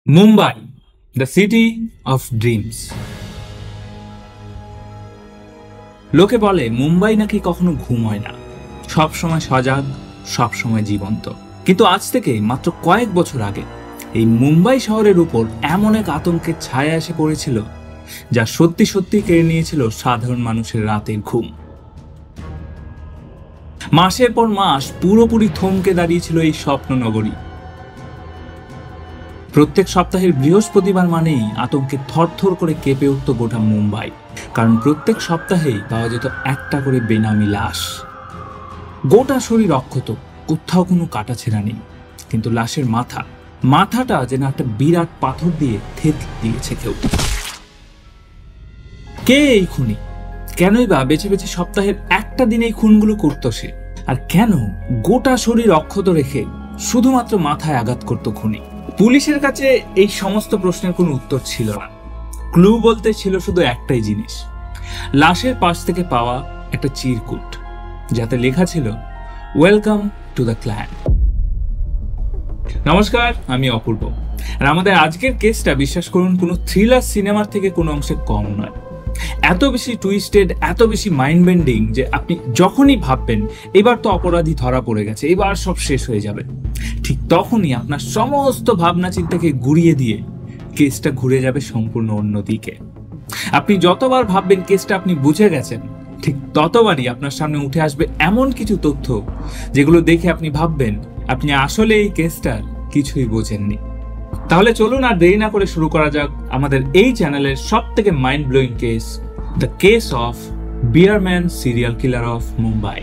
Mumbai, the city of dreams. লোকে বলে মুম্বাই নাকি কখনো ঘুম হয় না, সব সময় সজাগ, সব সময় জীবন্ত। কিন্তু আজ থেকে মাত্র কয়েক বছর আগে এই মুম্বাই শহরের উপর এমন এক আতঙ্কের ছায়া এসে পড়েছিল যা সত্যি সত্যি কেড়ে নিয়েছিল সাধারণ মানুষের রাতের ঘুম। মাসের পর মাস পুরোপুরি থমকে দাঁড়িয়েছিল এই স্বপ্ন নগরী। প্রত্যেক সপ্তাহের বৃহস্পতিবার মানেই আতঙ্কে থরথর করে কেঁপে উঠত গোটা মুম্বাই, কারণ প্রত্যেক সপ্তাহেই পাওয়া যেত একটা করে বেনামি লাশ। গোটা শরীর অক্ষত, কোথাও কোনো কাটাছেঁড়া নেই, কিন্তু লাশের মাথাটা যেন একটা বিরাট পাথর দিয়ে থেতলে দিয়েছে কেউ। কে এই খুনি? কেনই বা বেছে বেছে সপ্তাহের একটা দিন এই খুনগুলো করতো সে? আর কেন গোটা শরীর অক্ষত রেখে শুধুমাত্র মাথায় আঘাত করতো খুনি? পুলিশের কাছে এই সমস্ত প্রশ্নের কোনো উত্তর ছিল না। ক্লু বলতে ছিল শুধু একটাই জিনিস, লাশের পাশ থেকে পাওয়া একটা চিরকুট, যাতে লেখা ছিল ওয়েলকাম টু দ্য ক্ল্যান। নমস্কার, আমি অপূর্ব। আর আমাদের আজকের কেসটা বিশ্বাস করুন কোনো থ্রিলার সিনেমার থেকে কোনো অংশে কম নয়। এত বেশি টুইস্টেড, এত বেশি মাইন্ড বেন্ডিং যে আপনি যখনই ভাববেন এবার তো অপরাধী ধরা পড়ে গেছে, এবার সব শেষ হয়ে যাবে, ঠিক তখনই আপনার সমস্ত ভাবনা চিন্তাকে ঘুরিয়ে দিয়ে কেসটা ঘুরে যাবে সম্পূর্ণ অন্য দিকে। আপনি যতবার ভাববেন কেসটা আপনি বুঝে গেছেন, ঠিক ততবারই আপনার সামনে উঠে আসবে এমন কিছু তথ্য যেগুলো দেখে আপনি ভাববেন আপনি আসলে এই কেসটার কিছুই বোঝেননি। তাহলে চলুন আর দেরি না করে শুরু করা যাক আমাদের এই চ্যানেলের সব থেকে mind blowing case, the case of Beerman serial killer of Mumbai.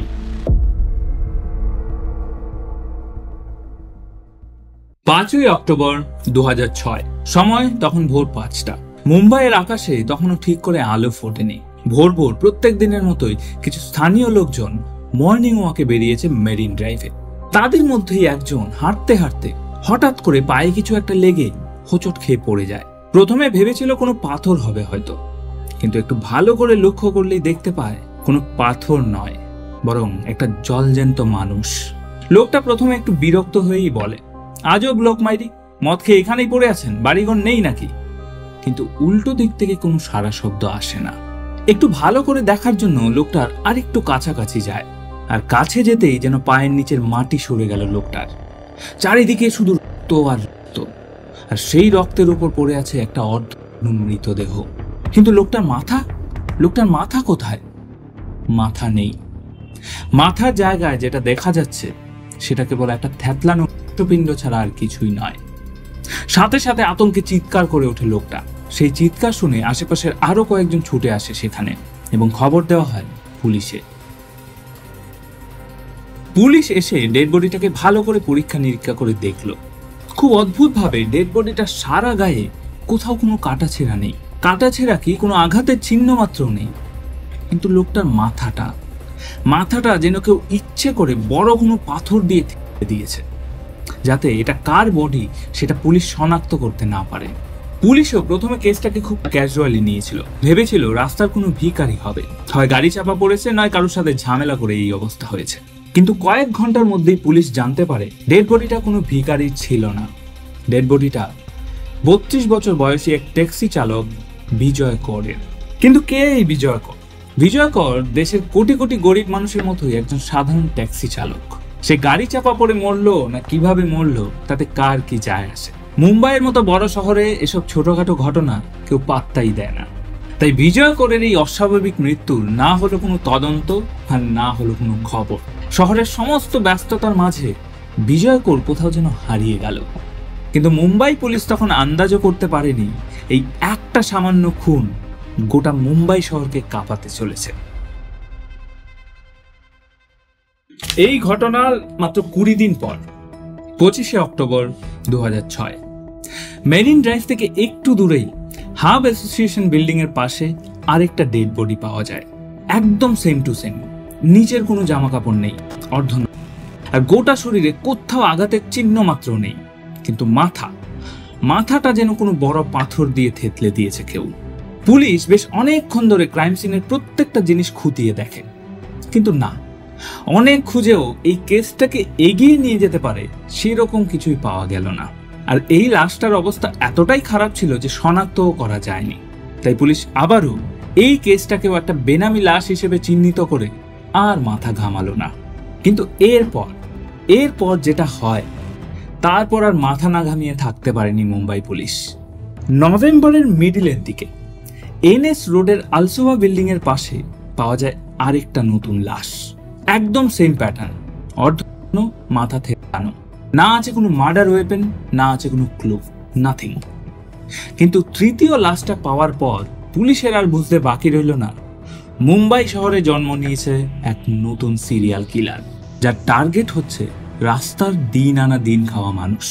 5ই অক্টোবর 2006। সময় তখন ভোর 5টা। মুম্বাইয়ের আকাশে তখনও ঠিক করে আলো ফোটেনি। ভোর প্রত্যেক দিনের মতোই কিছু স্থানীয় লোকজন মর্নিং ওয়াকে বেরিয়েছে মেরিন ড্রাইভে। তাদের মধ্যেই একজন হাঁটতে হাঁটতে হঠাৎ করে পায়ে কিছু একটা লেগে হোঁচট খেয়ে পড়ে যায়। প্রথমে ভেবেছিল কোনো পাথর হবে হয়তো, কিন্তু একটু ভালো করে লক্ষ্য করলেই দেখতে পায় কোনো পাথর নয়, বরং একটা জলজ্যান্ত মানুষ। লোকটা প্রথমে একটু বিরক্ত হয়েই বলে, আজব লোক মাইরি, মদ খেয়ে এখানেই পড়ে আছেন, বাড়িঘর নেই নাকি? কিন্তু উল্টো দিক থেকে কোনো সারা শব্দ আসে না। একটু ভালো করে দেখার জন্য লোকটার আর একটু কাছাকাছি যায়, আর কাছে যেতেই যেন পায়ের নিচের মাটি সরে গেল লোকটার। চারিদিকে শুধু রক্ত আর রক্ত, আর সেই রক্তের উপর পড়ে আছে একটা অর্ধ মৃতদেহ। কিন্তু লোকটার মাথা কোথায়? মাথা নেই। মাথার জায়গায় যেটা দেখা যাচ্ছে সেটা কেবল একটা থ্যাতলানো পিণ্ড ছাড়া আর কিছুই নয়। সাথে সাথে আতঙ্কে চিৎকার করে ওঠে লোকটা। সেই চিৎকার শুনে আশেপাশের আরো কয়েকজন ছুটে আসে সেখানে, এবং খবর দেওয়া হয় পুলিশে। পুলিশ এসে ডেড বডিটাকে ভালো করে পরীক্ষা নিরীক্ষা করে দেখলো। খুব অদ্ভুত ভাবে ডেড বডিটার সারা গায়ে কোথাও কোনো কাটাছেঁড়া নেই, কাটাছেঁড়া কি কোনো আঘাতের চিহ্ন মাত্র নেই। কিন্তু লোকটার মাথাটা যেন কেউ ইচ্ছে করে বড় কোনো পাথর দিয়ে ঠেকে দিয়েছে, যাতে এটা কার বডি সেটা পুলিশ শনাক্ত করতে না পারে। পুলিশও প্রথমে কেসটাকে খুব ক্যাজুয়ালি নিয়েছিল, ভেবেছিল রাস্তার কোনো ভিখারি হবে, হয় গাড়ি চাপা পড়েছে, নয় কারোর সাথে ঝামেলা করে এই অবস্থা হয়েছে। কিন্তু কয়েক ঘন্টার মধ্যেই পুলিশ জানতে পারে ডেড বডিটা কোনো ভিখারি ছিল না। ডেড বডিটা 32 বছর বয়সী এক ট্যাক্সি চালক বিজয় করের। কিন্তু কে এই বিজয় কর? বিজয় কর দেশের কোটি কোটি গরিব মানুষের মতোই একজন সাধারণ ট্যাক্সি চালক। সে গাড়ি চাপা পড়ে মরলো না কিভাবে মরলো তাতে কার কি যায় আসে? মুম্বাইয়ের মতো বড় শহরে এসব ছোটখাটো ঘটনা কেউ পাত্তাই দেয় না। তাই বিজয় করের এই অস্বাভাবিক মৃত্যুর না হলো কোনো তদন্ত, আর না হলো কোনো খবর। শহরের সমস্ত ব্যস্ততার মাঝে বিজয় কর কোথাও যেন হারিয়ে গেল। কিন্তু মুম্বাই পুলিশ তখন আন্দাজও করতে পারেনি এই একটা সামান্য খুন গোটা মুম্বাই শহরকে কাঁপাতে চলেছে। এই ঘটনার মাত্র 20 দিন পর 25শে অক্টোবর 2006 মেরিন ড্রাইভ থেকে একটু দূরেই হাব অ্যাসোসিয়েশন বিল্ডিং এর পাশে আরেকটা ডেড বডি পাওয়া যায়। একদম সেম টু সেম, নিচের কোনো জামা কাপড় নেই, অর্ধ, আর গোটা শরীরে কোথাও আঘাতের চিহ্ন মাত্র নেই। কিন্তু মাথাটা যেন কোনো বড় পাথর দিয়ে থেতলে দিয়েছে কেউ। পুলিশ বেশ অনেকক্ষণ ধরে ক্রাইম সিনের প্রত্যেকটা জিনিস খুঁটিয়ে দেখে, কিন্তু না, অনেক খুঁজেও এই কেসটাকে এগিয়ে নিয়ে যেতে পারে সেরকম কিছুই পাওয়া গেল না। আর এই লাশটার অবস্থা এতটাই খারাপ ছিল যে শনাক্তও করা যায়নি। তাই পুলিশ আবারও এই কেসটাকেও একটা বেনামি লাশ হিসেবে চিহ্নিত করে আর মাথা ঘামালো না। কিন্তু এরপর যেটা হয় তারপর আর মাথা না ঘামিয়ে থাকতে পারেনি মুম্বাই পুলিশ। নভেম্বরের মিডিলের দিকে এনএস রোডের আলসোভা বিল্ডিং এর পাশে পাওয়া যায় আরেকটা নতুন লাশ। একদম সেম প্যাটার্ন, অর্ধ মাথা থেরানো, না আছে কোনো মার্ডার ওয়েপেন, না আছে কোনো ক্লু, নাথিং। কিন্তু তৃতীয় লাশটা পাওয়ার পর পুলিশের আর বুঝতে বাকি রইল না মুম্বাই শহরে জন্ম নিয়েছে এক নতুন সিরিয়াল কিলার, যার টার্গেট হচ্ছে রাস্তার দিন আনা দিন খাওয়া মানুষ,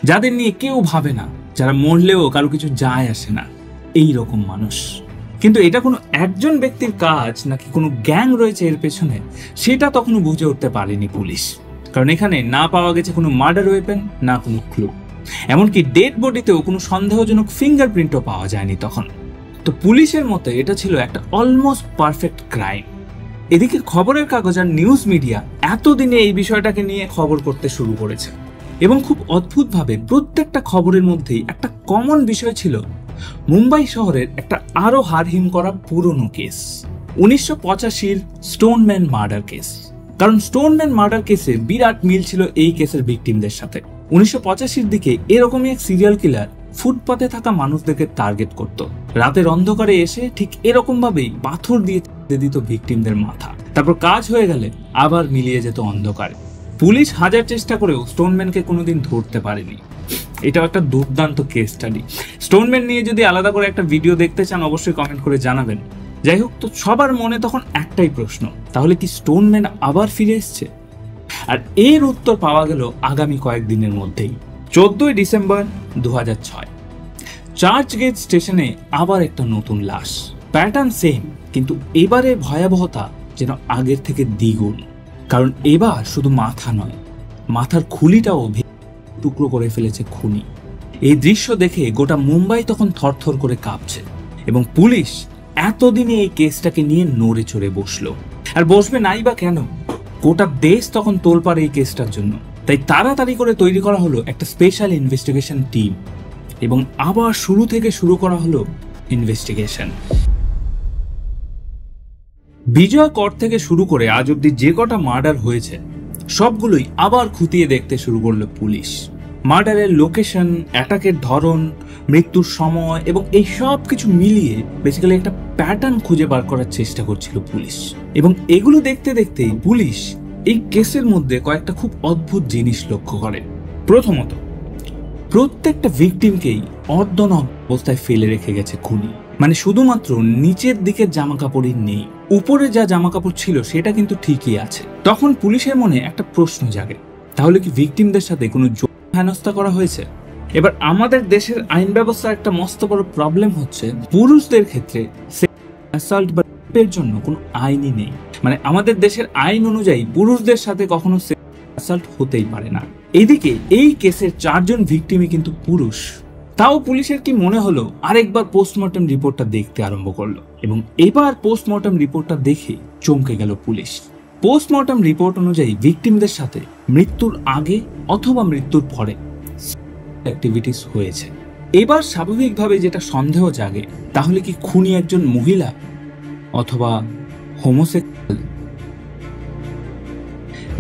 যাদের নিয়ে কেউ ভাবে না, যারা মরলেও কারো কিছু যায় আসে না, এই রকম মানুষ। কিন্তু এটা কোনো একজন ব্যক্তির কাজ নাকি কোনো গ্যাং রয়েছে এর পেছনে, সেটা তখনও বুঝে উঠতে পারেনি পুলিশ। কারণ এখানে না পাওয়া গেছে কোনো মার্ডার ওয়েপেন, না কোনো ক্লু, এমনকি ডেড বডিতেও কোনো সন্দেহজনক ফিঙ্গারপ্রিন্টও পাওয়া যায়নি তখন। তো পুলিশের মতে এটা ছিল একটা অলমোস্ট পারফেক্ট ক্রাইম। এদিকে খবরের কাগজ আর নিউজ মিডিয়া এতদিনে এই বিষয়টাকে নিয়ে খবর করতে শুরু করেছে, এবং খুব অদ্ভুতভাবে প্রত্যেকটা খবরের মধ্যেই একটা কমন বিষয় ছিল মুম্বাই শহরের একটা আরো হারহিম করা পুরনো কেস, 1985-র স্টোনম্যান মার্ডার কেস। কারণ স্টোনম্যান মার্ডার কেসে বিরাট মিল ছিল এই কেসের ভিকটিমদের সাথে। 1985-র দিকে এরকমই এক সিরিয়াল কিলার ফুটপাতে থাকা মানুষদেরকে টার্গেট করত, রাতের অন্ধকারে এসে ঠিক এরকম ভাবেই পাথর দিয়ে দিত ভিকটিমদের মাথা, তারপর কাজ হয়ে গেলে আবার মিলিয়ে যেত অন্ধকারে। পুলিশ হাজার চেষ্টা করেও স্টোনম্যানকে কোনোদিন ধরতে পারেনি। এটাও একটা দুর্দান্ত কেস স্টাডি। স্টোনম্যান নিয়ে যদি আলাদা করে একটা ভিডিও দেখতে চান অবশ্যই কমেন্ট করে জানাবেন। যাই হোক, তো সবার মনে তখন একটাই প্রশ্ন, তাহলে কি স্টোনম্যান আবার ফিরে এসছে? আর এর উত্তর পাওয়া গেল আগামী কয়েকদিনের মধ্যেই। 14 ডিসেম্বর 2006 চার্চ গেট স্টেশনে আবার একটা নতুন লাশ, প্যাটার্ন সেম, কিন্তু এবারে ভয়াবহতা যেন আগের থেকে দ্বিগুণ। কারণ এবার শুধু মাথা নয়, মাথার খুলিটাও টুকরো করে ফেলেছে খুনি। এই দৃশ্য দেখে গোটা মুম্বাই তখন থরথর করে কাঁপছে, এবং পুলিশ এতদিনে এই কেসটাকে নিয়ে নড়ে চড়ে বসলো। আর বসবে নাই বা কেন, গোটা দেশ তখন তোলপাড় এই কেসটার জন্য। তাই তাড়াতাড়ি করে তৈরি করা হলো একটা স্পেশাল ইনভেস্টিগেশন টিম, এবং আবার শুরু থেকে শুরু করা হলো ইনভেস্টিগেশন। বিজয় কর থেকে শুরু করে আজ অব্দি যে কটা মার্ডার হয়েছে সবগুলোই আবার খুঁটিয়ে দেখতে শুরু করলো পুলিশ। মার্ডারের লোকেশন, অ্যাটাকের ধরন, মৃত্যুর সময় এবং এই সব কিছু মিলিয়ে বেসিক্যালি একটা প্যাটার্ন খুঁজে বার করার চেষ্টা করছিল পুলিশ। এবং এগুলো দেখতে দেখতেই পুলিশ এই কেসের মধ্যে কয়েকটা খুব অদ্ভুত জিনিস লক্ষ্য করে। প্রথমত, প্রত্যেকটা ভিকটিমকেই অর্ধনগ্ন অবস্থায় ফেলে রেখে গেছে খুনি। মানে শুধুমাত্র নিচের দিকের জামা কাপড়ই নেই, উপরে যা জামা কাপড় ছিল সেটা কিন্তু ঠিকই আছে। তখন পুলিশের মনে একটা প্রশ্ন জাগে, তাহলে কি ভিকটিমদের সাথে কোনো হেনস্থা করা হয়েছে? এবার আমাদের দেশের আইন ব্যবস্থার একটা মস্ত বড় প্রবলেম হচ্ছে পুরুষদের ক্ষেত্রে অ্যাসাল্ট বা রেপের জন্য কোনো আইনই নেই। মানে আমাদের দেশের আইন অনুযায়ী পুরুষদের সাথে কখনো অ্যাসাল্ট হতেই পারে না। এদিকে এই কেসের 4 জন ভিকটিমই কিন্তু পুরুষ। তাও পুলিশের কি মনে হলো আরেকবার পোস্টমর্টম রিপোর্টটা দেখতে আরম্ভ করলো, এবং এবার পোস্টমর্টম রিপোর্টটা দেখে চমকে গেল পুলিশ। পোস্টমর্টম রিপোর্ট অনুযায়ী ভিকটিমদের সাথে মৃত্যুর আগে অথবা মৃত্যুর পরে অ্যাক্টিভিটিস হয়েছে। এবার স্বাভাবিকভাবে যেটা সন্দেহ জাগে, তাহলে কি খুনি একজন মহিলা অথবা হোমোসেক্সুয়াল?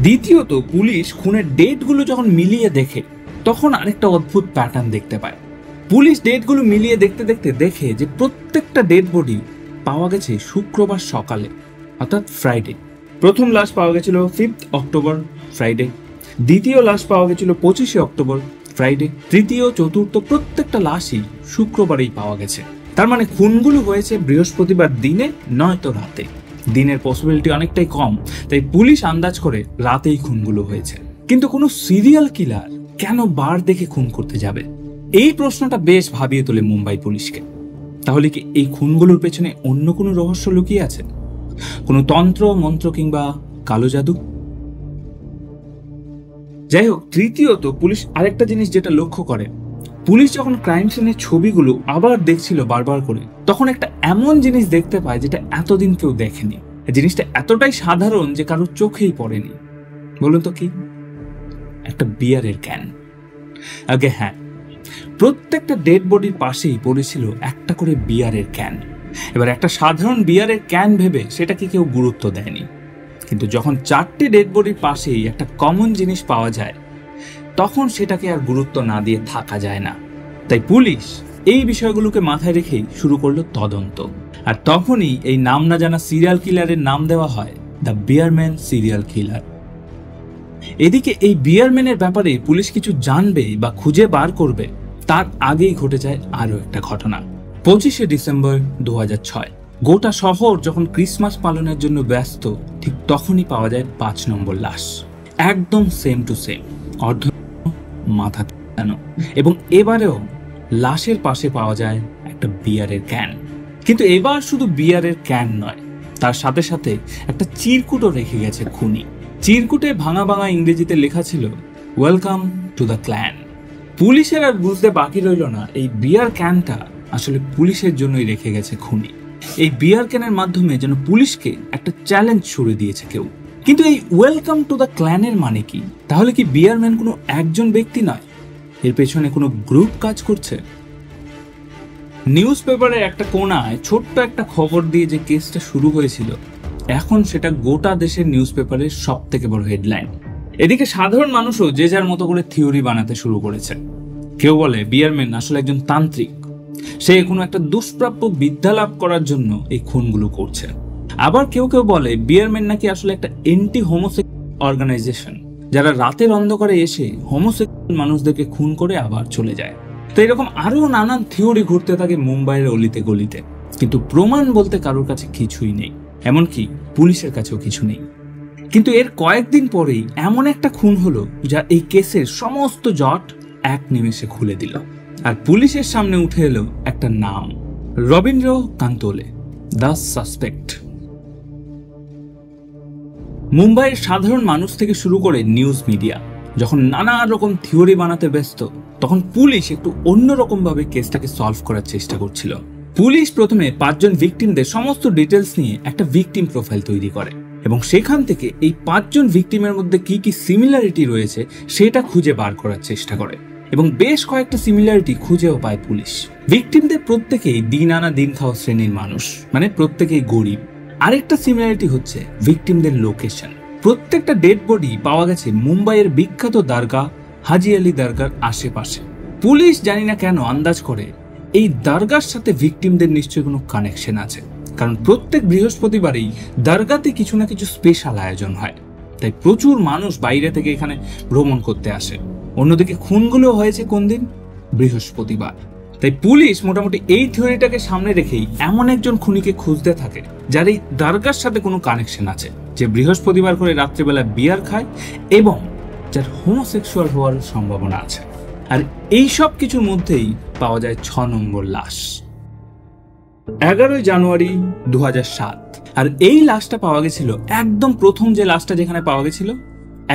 দ্বিতীয়ত, পুলিশ খুনের ডেটগুলো যখন মিলিয়ে দেখে তখন আরেকটা অদ্ভুত প্যাটার্ন দেখতে পায়। পুলিশ ডেটগুলো মিলিয়ে দেখতে দেখতে দেখে যে প্রত্যেকটা ডেড বডি পাওয়া গেছে শুক্রবার সকালে, অর্থাৎ ফ্রাইডে। প্রথম লাশ পাওয়া গেছিল 5 অক্টোবর, ফ্রাইডে। দ্বিতীয় লাশ পাওয়া গেছিল 25 অক্টোবর, ফ্রাইডে। তৃতীয়, চতুর্থ প্রত্যেকটা লাশই শুক্রবারেই পাওয়া গেছে। তার মানে খুনগুলো হয়েছে বৃহস্পতিবার দিনে, নয়তো রাতে। দিনের পসিবিলিটি অনেকটাই কম, তাই পুলিশ আন্দাজ করে রাতেই খুনগুলো হয়েছে। কিন্তু কোনো সিরিয়াল কিলার কেন বার দেখে খুন করতে যাবে? এই প্রশ্নটা বেশ ভাবিয়ে তোলে মুম্বাই পুলিশকে। তাহলে কি এই খুনগুলোর পেছনে অন্য কোনো রহস্য লুকিয়ে আছে? কোনো তন্ত্র মন্ত্র কিংবা কালো জাদু? যাই হোক, তৃতীয়ত, পুলিশ আরেকটা জিনিস যেটা লক্ষ্য করে, পুলিশ যখন ক্রাইম সিনের ছবিগুলো আবার দেখছিল বারবার করে, তখন একটা এমন জিনিস দেখতে পায় যেটা এতদিন কেউ দেখেনি। জিনিসটা এতটাই সাধারণ যে কারোর চোখেই পড়েনি। বলুন তো কি? একটা বিয়ারের ক্যান। আগে হ্যাঁ, প্রত্যেকটা ডেড বডির পাশেই পড়েছিল একটা করে বিয়ারের ক্যান। এবার একটা সাধারণ বিয়ারের ক্যান ভেবে সেটাকে কেউ গুরুত্ব দেয়নি, কিন্তু যখন 4টে ডেড বডির পাশেই একটা কমন জিনিস পাওয়া যায় তখন সেটাকে আর গুরুত্ব না দিয়ে থাকা যায় না। তাই পুলিশ এই বিষয়গুলোকে মাথায় রেখেই শুরু করলো তদন্ত। আর তখনই এই নাম না জানা সিরিয়াল কিলারের নাম দেওয়া হয় দ্য বিয়ারম্যান সিরিয়াল কিলার। এদিকে এই বিয়ারম্যানের ব্যাপারে পুলিশ কিছু জানবে বা খুঁজে বার করবে তার আগেই ঘটে যায় আরো একটা ঘটনা। 25শে ডিসেম্বর 2006 গোটা শহর যখন ক্রিসমাস পালনের জন্য ব্যস্ত, ঠিক তখনই পাওয়া যায় 5 নম্বর লাশ। একদম সেম টু সেম, অর্ধ মাথা কাটানো, এবং এবারেও লাশের পাশে পাওয়া যায় একটা বিয়ারের ক্যান। কিন্তু এবার শুধু বিয়ারের ক্যান নয়, তার সাথে সাথে একটা চিরকুটও রেখে গেছে খুনি। চিরকুটে ভাঙা ভাঙা ইংরেজিতে লেখা ছিল ওয়েলকাম টু দ্য ক্ল্যান। পুলিশের আর বুঝতে বাকি রইল না এই বিয়ার ক্যানটা আসলে পুলিশের জন্যই রেখে গেছে খুনি। এই বিয়ার ক্যানের মাধ্যমে যেন পুলিশকে একটা চ্যালেঞ্জ ছুড়ে দিয়েছে কেউ। কিন্তু এই ওয়েলকাম টু দ্য ক্ল্যানের মানে কি? তাহলে কি বিয়ারম্যান কোনো একজন ব্যক্তি নয়, এর পেছনে কোনো গ্রুপ কাজ করছে? নিউজ পেপারের একটা কোণায় ছোট্ট একটা খবর দিয়ে যে কেসটা শুরু হয়েছিল, এখন সেটা গোটা দেশের নিউজ পেপারের সব থেকে বড় হেডলাইন। এদিকে সাধারণ মানুষও যে যার মতো করে থিওরি বানাতে শুরু করেছে। কেউ বলে বিয়ারম্যান আসলে একজন তান্ত্রিক, সে কোনো একটা দুষ্প্রাপ্য বিদ্যা লাভ করার জন্য এই খুনগুলো করছে। আবার কেউ কেউ বলে বিয়ারম্যান নাকি আসলে একটা এন্টি হোমোসেক্সুয়াল অর্গানাইজেশন, যারা রাতের অন্ধকারে এসে হোমোসেক্সুয়াল মানুষদেরকে খুন করে আবার চলে যায়। তো এরকম আরো নানান থিওরি ঘুরতে থাকে মুম্বাইয়ের অলিতে গলিতে, কিন্তু প্রমাণ বলতে কারোর কাছে কিছুই নেই, এমনকি পুলিশের কাছেও কিছু নেই। কিন্তু এর কয়েকদিন পরেই এমন একটা খুন হলো যা এই কেসের সমস্ত জট এক নিমেষে খুলে দিল। আর পুলিশের সামনে উঠে এলো একটা নাম, রবীন্দ্র কান্তোলে, দ্য সাসপেক্ট। মুম্বাইয়ের সাধারণ মানুষ থেকে শুরু করে নিউজ মিডিয়া যখন নানা রকম থিওরি বানাতে ব্যস্ত, তখন পুলিশ একটু অন্যরকম ভাবে কেসটাকে সলভ করার চেষ্টা করছিল। পুলিশ প্রথমে 5 জন ভিকটিমদের সমস্ত ডিটেলস নিয়ে একটা ভিকটিম প্রোফাইল তৈরি করে, এবং সেখান থেকে এই 5 জন ভিকটিমের মধ্যে কি কি সিমিলারিটি রয়েছে সেটা খুঁজে বার করার চেষ্টা করে, এবং বেশ কয়েকটা সিমিলারিটি খুঁজেও পায় পুলিশ। ভিকটিমদের প্রত্যেকেই দিন আনা দিন খাওয়া শ্রেণীর মানুষ, মানে প্রত্যেকেই গরিব। আরেকটা সিমিলারিটি হচ্ছে ভিকটিমদের লোকেশন। প্রত্যেকটা ডেড বডি পাওয়া গেছে মুম্বাইয়ের বিখ্যাত দরগা হাজি আলী দরগার আশেপাশে। পুলিশ জানি না কেন আন্দাজ করে এই দরগার সাথে ভিকটিমদের নিশ্চয়ই কোনো কানেকশন আছে, কারণ প্রত্যেক বৃহস্পতিবারই দরগাতে কিছু না কিছু স্পেশাল আয়োজন হয়, তাই প্রচুর মানুষ বাইরে থেকে এখানে ভ্রমণ করতে আসে। অন্যদিকে খুনগুলো হয়েছে কোন দিন? বৃহস্পতিবার। তাই পুলিশ মোটামুটি এই থিওরিটাকে সামনে রেখেই এমন একজন খুনিকে খুঁজতে থাকে যার এই দরগার সাথে কোনো কানেকশন আছে, যে বৃহস্পতিবার করে রাত্রিবেলা বিয়ার খায় এবং যার হোমোসেক্সুয়াল হওয়ার সম্ভাবনা আছে। আর এই সব কিছুর মধ্যেই পাওয়া যায় 6 নম্বর লাশ। 11 জানুয়ারি 2007। আর এই লাশটা পাওয়া গেছিল একদম প্রথম যে লাশটা যেখানে পাওয়া গেছিল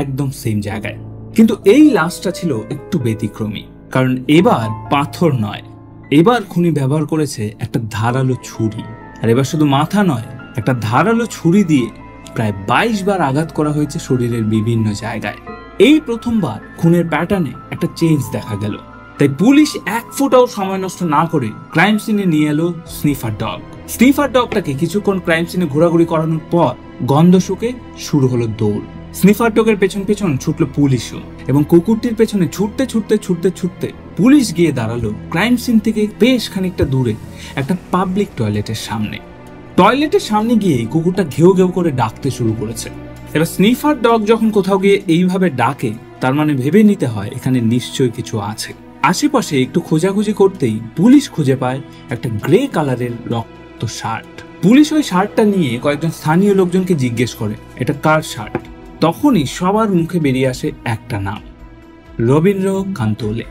একদম সেম জায়গায়। কিন্তু এই লাশটা ছিল একটু ব্যতিক্রমী, কারণ এবার পাথর নয়, এবার খুনি ব্যবহার করেছে একটা ধারালো ছুরি। আর এবার শুধু মাথা নয়, একটা ধারালো ছুরি দিয়ে প্রায় 22 বার আঘাত করা হয়েছে শরীরের বিভিন্ন জায়গায়। এই প্রথমবার খুনের প্যাটার্নে একটা চেঞ্জ দেখা গেল। তাই পুলিশ এক ফুটাও সময় নষ্ট না করে ক্রাইম সিনে নিয়ে এলো স্নিফার ডগ। স্নিফার ডগটাকে কিছুক্ষণ ক্রাইম সিনে ঘোরাঘুরি করানোর পর গন্ধ শুকে শুরু হলো দৌড়। স্নিফার ডগের পেছন পেছন ছুটলো পুলিশও, এবং কুকুরটির পেছনে ছুটতে ছুটতে ছুটতে ছুটতে পুলিশ গিয়ে দাঁড়ালো ক্রাইম সিন থেকে বেশ খানিকটা দূরে একটা পাবলিক টয়লেটের সামনে। টয়লেটের সামনে গিয়ে কুকুরটা ঘেউ ঘেউ করে ডাকতে শুরু করেছে। এবার স্নিফার ডগ যখন কোথাও গিয়ে এইভাবে ডাকে, তার মানে ভেবে নিতে হয় এখানে নিশ্চয়ই কিছু আছে। আশেপাশে একটু খোঁজাখুঁজি করতেই পুলিশ খুঁজে পায় একটা গ্রে কালারের রক্ত শার্ট। পুলিশ ওই শার্টটা নিয়ে কয়েকজন স্থানীয় লোকজনকে জিজ্ঞেস করে এটা কার শার্ট। তখনই সবার মুখে বেরিয়ে আসে একটা নাম, রবীন্দ্র কান্তোলে।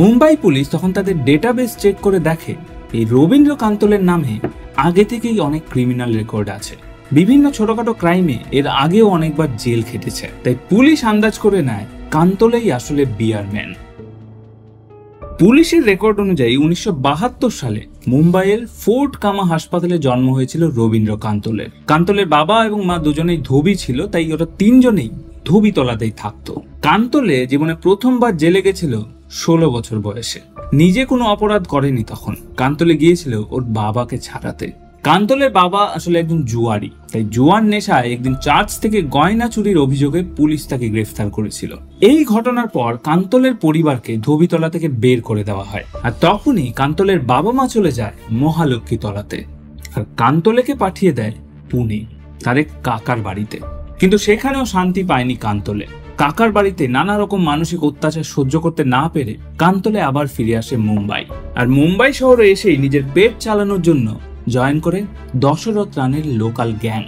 মুম্বাই পুলিশ তখন তাদের ডেটাবেস চেক করে দেখে এই রবীন্দ্র কান্তোলের নামে আগে থেকেই অনেক ক্রিমিনাল রেকর্ড আছে, বিভিন্ন ছোটখাটো ক্রাইমে এর আগেও অনেকবার জেল খেটেছে। তাই পুলিশ আন্দাজ করে নেয় কান্তোলেই আসলে বিয়ারম্যান। পুলিশের রেকর্ড অনুযায়ী 1972 সালে মুম্বাইয়ের ফোর্ট কামা হাসপাতালে জন্ম হয়েছিল রবীন্দ্র কান্তোলের। কান্তোলের বাবা এবং মা দুজনেই ধোবি ছিল, তাই ওরা 3 জনেই ধোবি তলাতেই থাকতো। কান্তোলে জীবনে প্রথমবার জেলে গেছিল 16 বছর বয়সে। নিজে কোনো অপরাধ করেনি তখন। কান্তলে গিয়েছিল ওর বাবাকে ছাড়াতে। কান্তলের বাবা আসলে একজন জুয়ারি, তাই জুয়ার নেশায় একদিন চার্চ থেকে গয়না চুরির অভিযোগে পুলিশ তাকে গ্রেফতার করেছিল। এই ঘটনার পর কান্তলের পরিবারকে ধোবিতলা থেকে বের করে দেওয়া হয়, আর তখনই কান্তলের বাবা মা চলে যায় মহালক্ষ্মী তলাতে, আর কান্তলেকে পাঠিয়ে দেয় পুনে তার এক কাকার বাড়িতে। কিন্তু সেখানেও শান্তি পায়নি কান্তলে। কাকার বাড়িতে নানা রকম মানসিক অত্যাচার সহ্য করতে না পেরে কান্তলে আবার ফিরে আসে মুম্বাই। আর মুম্বাই শহরে এসেই নিজের পেট চালানোর জন্য জয়েন করে দশরথ রানের লোকাল গ্যাং।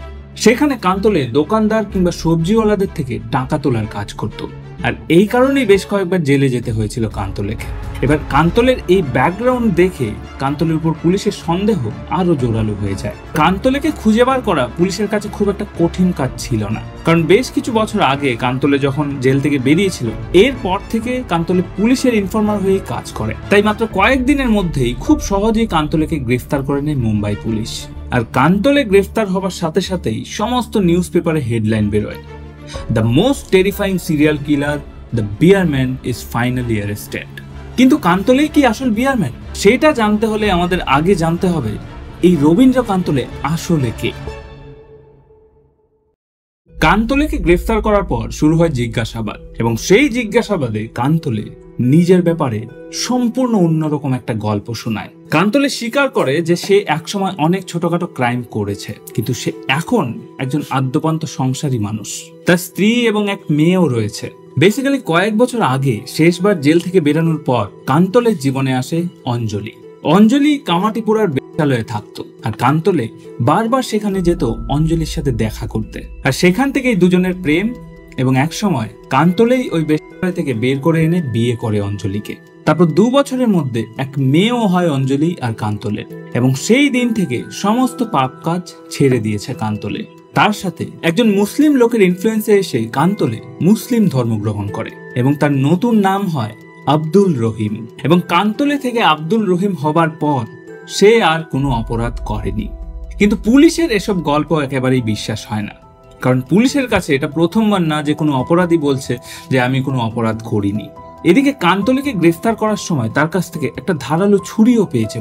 সেখানে কান্তলে দোকানদার কিংবা সবজিওয়ালাদের থেকে টাকা তোলার কাজ করত, আর এই কারণেই বেশ কয়েকবার জেলে যেতে হয়েছিল কান্তলেকে। এবার কান্তলের এই ব্যাকগ্রাউন্ড দেখে কান্তলের উপর পুলিশের সন্দেহ আরো জোরালো হয়ে যায়। কান্তলেকে খুঁজে বার করা পুলিশের কাছে খুব একটা কঠিন কাজ ছিল না, কারণ বেশ কিছু বছর আগে কান্তলে যখন জেল থেকে বেরিয়েছিল এরপর থেকে কান্তলে পুলিশের ইনফর্মার হয়ে কাজ করে। তাই মাত্র কয়েকদিনের মধ্যেই খুব সহজেই কান্তলেকে গ্রেফতার করে নেয় মুম্বাই পুলিশ। আর কান্তলে গ্রেফতার হবার সাথে সাথেই সমস্ত নিউজ পেপারে হেডলাইন বেরোয়, the most terrifying serial killer, the Beerman is finally arrested. কিন্তু কান্তলেই কি আসল বিয়ারম্যান? সেটা জানতে হলে আমাদের আগে জানতে হবে এই রবীন্দ্র কান্তলে আসলে কে। কান্তলেকে গ্রেফতার করার পর শুরু হয় জিজ্ঞাসাবাদ, এবং সেই জিজ্ঞাসাবাদে কান্তলে নিজের ব্যাপারে সম্পূর্ণ অন্যরকম একটা গল্প শোনায়। কান্তলে স্বীকার করে যে সে একসময় অনেক ছোটখাটো ক্রাইম করেছে, কিন্তু সে এখন একজন আদ্যপান্ত সংসারী মানুষ। তার স্ত্রী এবং এক মেয়েও রয়েছে। বেসিক্যালি কয়েক বছর আগে শেষবার জেল থেকে বেরোনোর পর কান্তলের জীবনে আসে অঞ্জলি। অঞ্জলি কামাটিপুরার বেশ্যালয়ে থাকতো, আর কান্তলে বারবার সেখানে যেত অঞ্জলির সাথে দেখা করতে। আর সেখান থেকেই দুজনের প্রেম, এবং একসময় কান্তলেই ওই বেশ্যালয় থেকে বের করে এনে বিয়ে করে অঞ্জলিকে। তারপর 2 বছরের মধ্যে এক মেয়েও হয় অঞ্জলি আর কান্তলের, এবং সেই দিন থেকে সমস্ত পাপ কাজ ছেড়ে দিয়েছে কান্তলে। তার সাথে একজন মুসলিম লোকের ইনফ্লুয়েন্সে এসে কান্তলে মুসলিম ধর্ম গ্রহণ করে, এবং তার নতুন নাম হয় আব্দুল রহিম। এবং কান্তলে থেকে আব্দুল রহিম হবার পর সে আর কোনো অপরাধ করেনি। কিন্তু পুলিশের এসব গল্প একেবারেই বিশ্বাস হয় না, কারণ পুলিশের কাছে এটা প্রথমবার না যে কোনো অপরাধী বলছে যে আমি কোনো অপরাধ করিনি। এদিকে কান্তলেকে গ্রেফতার করার সময় তার কাছ থেকে একটা ধারালো ছুরিও পেয়েছে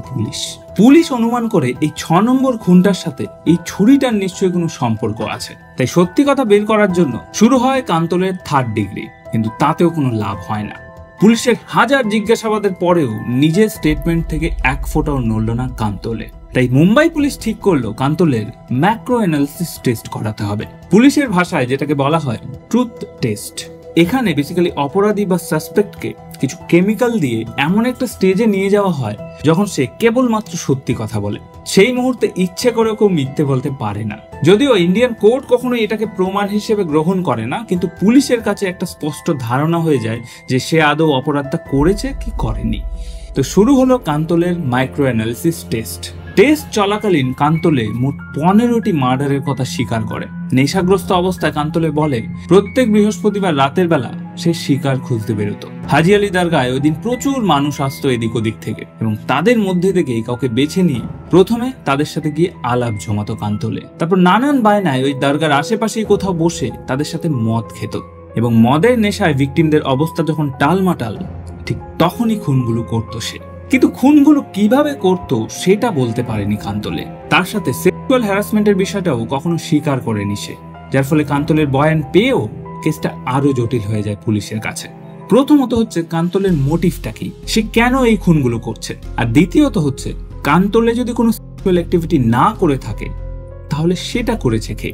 পুলিশ অনুমান করে এই 6 নম্বর খুনটার সাথে এই ছুরিটার নিশ্চয়ই কোনো সম্পর্ক আছে। তাই সত্যি কথা বের করার জন্য শুরু হয় কান্তলের 3rd ডিগ্রি, কিন্তু তাতেও কোনো লাভ হয় না। পুলিশের হাজার জিজ্ঞাসাবাদের পরেও নিজের স্টেটমেন্ট থেকে এক ফোঁটাও নড়ল না কান্তলে। তাই মুম্বাই পুলিশ ঠিক করলো কান্তলের ম্যাক্রো অ্যানালিসিস টেস্ট করাতে হবে। পুলিশের ভাষায় যেটাকে বলা হয় ট্রুথ টেস্ট। এখানে বেসিক্যালি অপরাধী বা সাসপেক্টকে কিছু কেমিক্যাল দিয়ে এমন একটা স্টেজে নিয়ে যাওয়া হয় যখন সে কেবলমাত্র সত্যি কথা বলে। সেই মুহূর্তে ইচ্ছে করে কেউ মিথ্যে বলতে পারে না। যদিও ইন্ডিয়ান কোর্ট কখনোই এটাকে প্রমাণ হিসেবে গ্রহণ করে না, কিন্তু পুলিশের কাছে একটা স্পষ্ট ধারণা হয়ে যায় যে সে আদৌ অপরাধটা করেছে কি করেনি। তো শুরু হলো কান্তলের মাইক্রো অ্যানালিসিস টেস্ট। টেস্ট চলাকালীন কান্তলে মোট 15টি মার্ডারের কথা স্বীকার করে। নেশাগ্রস্ত অবস্থায় কান্তলে বলে প্রত্যেক বৃহস্পতিবার রাতের বেলা সে শিকার খুঁজতে বেরোতো। হাজি আলী দরগায় ওই দিন প্রচুর মানুষ আসতো এদিক ওদিক থেকে, এবং তাদের মধ্যে থেকে কাউকে বেছে নিয়ে প্রথমে তাদের সাথে গিয়ে আলাপ জমাতো কান্তলে। তারপর নানান বায়নায় ওই দরগার আশেপাশেই কোথাও বসে তাদের সাথে মদ খেত, এবং মদের নেশায় ভিকটিমদের অবস্থা যখন টালমাটাল ঠিক তখনই খুনগুলো করতো সে। কিন্তু খুনগুলো কিভাবে করত সেটা বলতে পারেনি কান্তলে। তার সাথে সেক্সুয়াল হ্যারাসমেন্টের বিষয়টাও কখনো স্বীকার করেনি সে, যার ফলে কান্তলের বয়ান পেয়েও কেসটা আরো জটিল হয়ে যায় পুলিশের কাছে। প্রথমত হচ্ছে কান্তলের মোটিভটা কি, সে কেন এই খুনগুলো করছে, আর দ্বিতীয়ত হচ্ছে কান্তলে যদি কোনো সেক্সুয়াল অ্যাক্টিভিটি না করে থাকে তাহলে সেটা করেছে কে।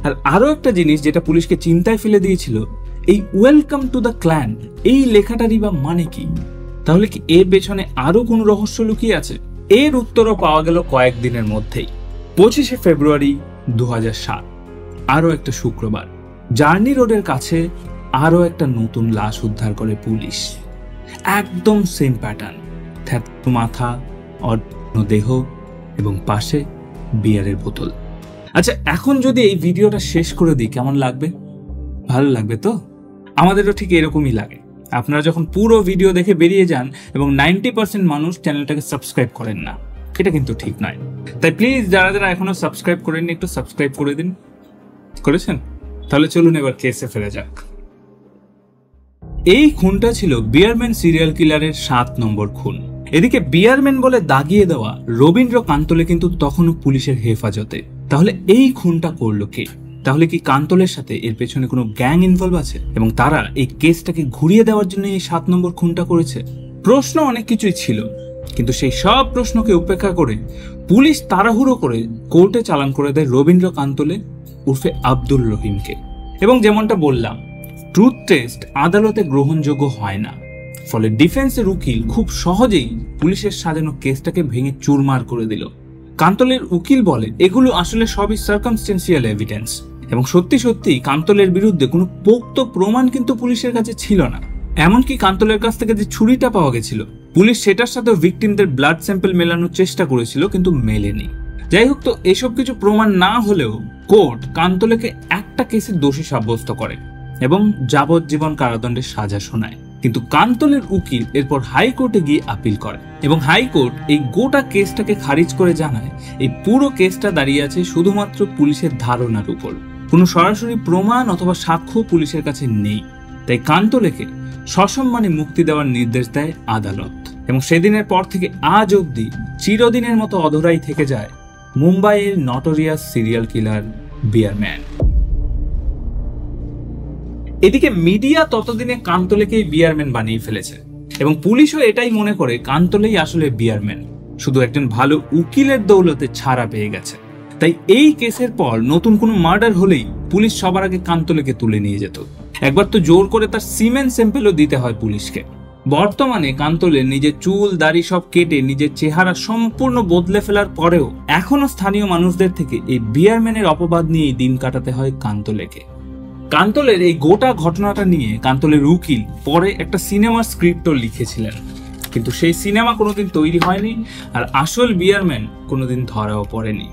আর আরো একটা জিনিস যেটা পুলিশকে চিন্তায় ফেলে দিয়েছিল, এই ওয়েলকাম টু দ্য ক্ল্যান এই লেখাটারই বা মানে কি? তাহলে কি এর পেছনে আরো কোনো রহস্য লুকিয়ে আছে? এর উত্তরও পাওয়া গেল কয়েকদিনের মধ্যেই। 25শে ফেব্রুয়ারি 2007, আরো একটা শুক্রবার, জার্নি রোডের কাছে আরো একটা নতুন লাশ উদ্ধার করে পুলিশ। একদম সেম প্যাটার্ন, থ্যাতু মাথা, অন্য দেহ, এবং পাশে বিয়ারের বোতল। আচ্ছা, এখন যদি এই ভিডিওটা শেষ করে দিই কেমন লাগবে? ভালো লাগবে তো? আমাদেরও ঠিক এরকমই লাগে। আপনারা যখন পুরো ভিডিও দেখে বেরিয়ে যান এবং 90% মানুষ চ্যানেলটাকে সাবস্ক্রাইব করেন না, এটা কিন্তু ঠিক নয়। তাই প্লিজ যারা যারা এখনো সাবস্ক্রাইব করেননি একটু সাবস্ক্রাইব করে দিন। করেছেন? তাহলে চলুন এবার কেসে ফেরা যাক। এই খুনটা ছিল বিয়ারম্যান সিরিয়াল কিলারের 7 নম্বর খুন। এদিকে বিয়ারম্যান বলে দাগিয়ে দেওয়া রবীন্দ্র কান্তলে কিন্তু তখনও পুলিশের হেফাজতে। তাহলে এই খুনটা করলো কে? তাহলে কি কান্তলের সাথে এর পেছনে কোনো গ্যাং ইনভলভ আছে এবং তারা এই কেসটাকে ঘুরিয়ে দেওয়ার জন্য এই 7 নম্বর খুনটা করেছে? প্রশ্ন অনেক কিছুই ছিল, কিন্তু সেই সব প্রশ্নকে উপেক্ষা করে পুলিশ তাড়াহুড়ো করে কোর্টে চালান করে দেয় রবীন্দ্র কান্তলে উর্ফে আব্দুল রহিমকে। এবং যেমনটা বললাম, ট্রুথ টেস্ট আদালতে গ্রহণযোগ্য হয় না, ফলে ডিফেন্সের উকিল খুব সহজেই পুলিশের সাজানো কেসটাকে ভেঙে চুরমার করে দিল। কান্তলের উকিল বলে এগুলো আসলে সবই সার্কামস্টেন্সিয়াল এভিডেন্স এবং সত্যি সত্যি কান্তলের বিরুদ্ধে কোনো পোক্ত প্রমাণ কিন্তু পুলিশের কাছে ছিল না। এমনকি কান্তলের কাছ থেকে যে ছুরিটা পাওয়া গেছিল, পুলিশ সেটার সাথে ভিকটিমদের ব্লাড স্যাম্পল মেলানোর চেষ্টা করেছিল, কিন্তু মেলেনি। যাই হোক, তো এসব কিছু প্রমাণ না হলেও কোর্ট কান্তলেকে একটা কেসের দোষী সাব্যস্ত করে এবং যাবজ্জীবন কারাদণ্ডের সাজা শোনায়। কিন্তু কান্তলের উকিল এরপর হাইকোর্টে গিয়ে আপিল করে এবং হাইকোর্ট এই গোটা কেসটাকে খারিজ করে জানায় এই পুরো কেসটা দাঁড়িয়ে আছে শুধুমাত্র পুলিশের ধারণার উপর, কোনো সরাসরি প্রমাণ অথবা সাক্ষ্য পুলিশের কাছে নেই। তাই কান্তলেকে সসম্মানে মুক্তি দেওয়ার নির্দেশ দেয় আদালত এবং সেদিনের পর থেকে আজ অবধি চিরদিনের মতো অধরাই থেকে যায় মুম্বাইয়ের নটোরিয়াস সিরিয়াল কিলার বিয়ারম্যান। এদিকে মিডিয়া ততদিনে কান্তলেকেই বিয়ারম্যান বানিয়ে ফেলেছে এবং পুলিশও এটাই মনে করে কান্তলেই আসলে বিয়ারম্যান, শুধু একজন ভালো উকিলের দৌলতে ছাড়া পেয়ে গেছে। তাই এই কেসের পর নতুন কোনো মার্ডার হলেই পুলিশ সবার আগে কান্তলেকে তুলে নিয়ে যেত। একবার তো জোর করে তার সিমেন্ট স্যাম্পেলও দিতে হয় পুলিশকে। বর্তমানে কান্তলে নিজের চুল দাড়ি সব কেটে নিজের চেহারা সম্পূর্ণ বদলে ফেলার পরেও এখনো স্থানীয় মানুষদের থেকে এই বিয়ারম্যানের অপবাদ নিয়েই দিন কাটাতে হয় কান্তলেকে। কান্তলের এই গোটা ঘটনাটা নিয়ে কান্তলের উকিল পরে একটা সিনেমার স্ক্রিপ্টও লিখেছিলেন, কিন্তু সেই সিনেমা কোনোদিন তৈরি হয়নি আর আসল বিয়ারম্যান কোনোদিন ধরাও পড়েনি।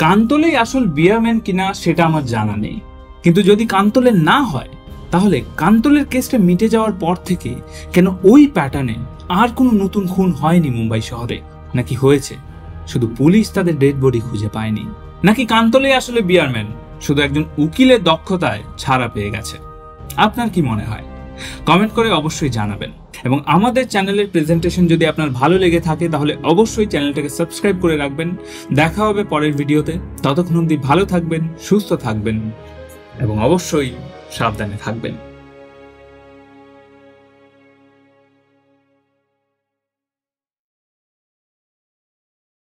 কান্তলেই আসল বিয়ারম্যান কিনা সেটা আমার জানা নেই, কিন্তু যদি কান্তলের না হয় তাহলে কান্তলের কেসটা মিটে যাওয়ার পর থেকে কেন ওই প্যাটার্নে আর কোনো নতুন খুন হয়নি মুম্বাই শহরে? নাকি হয়েছে, শুধু পুলিশ তাদের ডেড বডি খুঁজে পায়নি? নাকি কান্তলেই আসলে বিয়ারম্যান, শুধু একজন উকিলের দক্ষতায় ছাড়া পেয়ে গেছে? আপনার কি মনে হয়? কমেন্ট করে অবশ্যই জানাবেন। এবং আমাদের চ্যানেলের প্রেজেন্টেশন যদি আপনার ভালো লেগে থাকে তাহলে অবশ্যই চ্যানেলটাকে সাবস্ক্রাইব করে রাখবেন। দেখা হবে পরের ভিডিওতে। ততক্ষণ অবধি ভালো থাকবেন, সুস্থ থাকবেন এবং অবশ্যই সাবধানে থাকবেন।